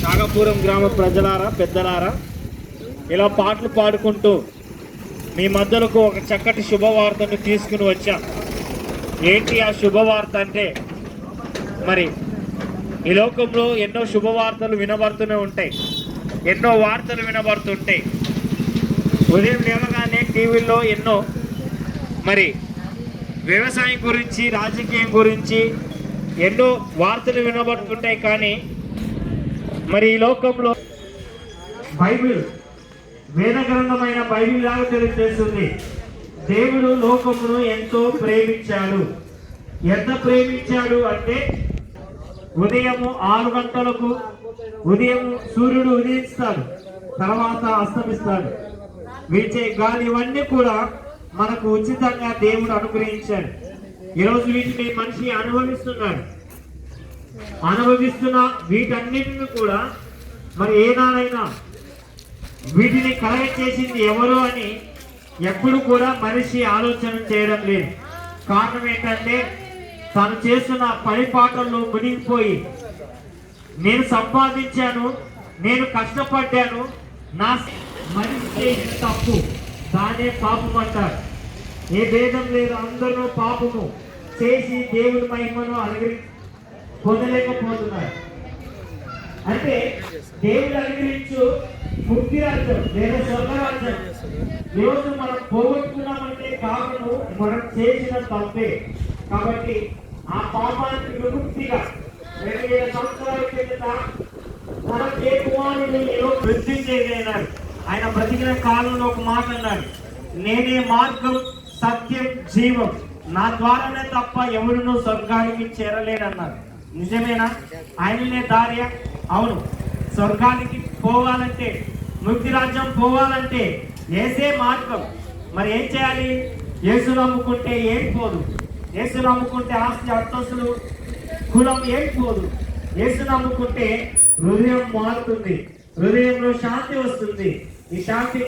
చాగపురం గ్రామ ప్రజలారా, పెద్దలారా, ఇలా పాటలు పాడుకుంటూ మీ మధ్యలకు ఒక చక్కటి శుభవార్తను తీసుకుని వచ్చా. ఏంటి ఆ శుభవార్త అంటే, మరి ఈ లోకంలో ఎన్నో శుభవార్తలు వినబడుతూనే ఉంటాయి, ఎన్నో వార్తలు వినబడుతుంటాయి. ఉదయం లేవగానే టీవీల్లో ఎన్నో మరి వ్యవసాయం గురించి, రాజకీయం గురించి ఎన్నో వార్తలు వినబడుతుంటాయి. కానీ మరి ఈ లోకంలో బైబిల్, వేద గ్రంథమైన బైబిల్ లాగా తెలియజేస్తుంది. దేవుడు లోకమును ఎంతో ప్రేమించాడు. ఎంత ప్రేమించాడు అంటే, ఉదయము 6 గంటలకు ఉదయం సూర్యుడు ఉదయిస్తాడు, తర్వాత అస్తమిస్తాడు. వీచే గాలి ఇవన్నీ కూడా మనకు ఉచితంగా దేవుడు అనుగ్రహించాడు. ఈరోజు వీటిని మనిషి అనుభవిస్తున్న వీటన్నిటిని కూడా మరి ఏనాడైనా వీటిని కలెక్ట్ చేసింది ఎవరు అని ఎప్పుడు కూడా మనిషి ఆలోచన చేయడం లేదు. కారణం ఏంటంటే, తను చేస్తున్న పని పాటల్లో మునిగిపోయి, నేను సంపాదించాను, నేను కష్టపడ్డాను, నా మనిషి చేసిన తప్పు, దానే పాపం అంటారు. ఏ భేదం లేదు, అందరూ పాపము చేసి దేవుడి మహిమను పొందలేకపోతున్నారు. అంటే దేవుడు అనుగ్రహించు ముక్తి రాజ్యం లేదా స్వర్గరాజ్యం ఈరోజు మనం పోగొట్టుకున్నామంటే కారణము మనం చేసిన తప్పే. కాబట్టి ఆ పాపానికి విముక్తిగా 2000 సంవత్సరాల కిందట మన కుమారుడు వృద్ధి చేయలేనాడు. ఆయన బ్రతికిన కాలంలో ఒక మాట అన్నాడు, నేనే మార్గం, సత్యం, జీవం, నా ద్వారానే తప్ప ఎవరునూ స్వర్గానికి చేరలేడన్నారు. నిజమేనా? ఆయననే దార్య? అవును. స్వర్గానికి పోవాలంటే, ముక్తి రాజ్యం పోవాలంటే ఏసే మార్గం. మరి ఏం చేయాలి? యేసు నమ్ముకుంటే ఏం పోదు. యేసు నమ్ముకుంటే ఆస్తి అంతస్తులు కులం ఏం పోదు. యేసు నమ్ముకుంటే హృదయం మారుతుంది, హృదయంలో శాంతి వస్తుంది. ఈ శాంతి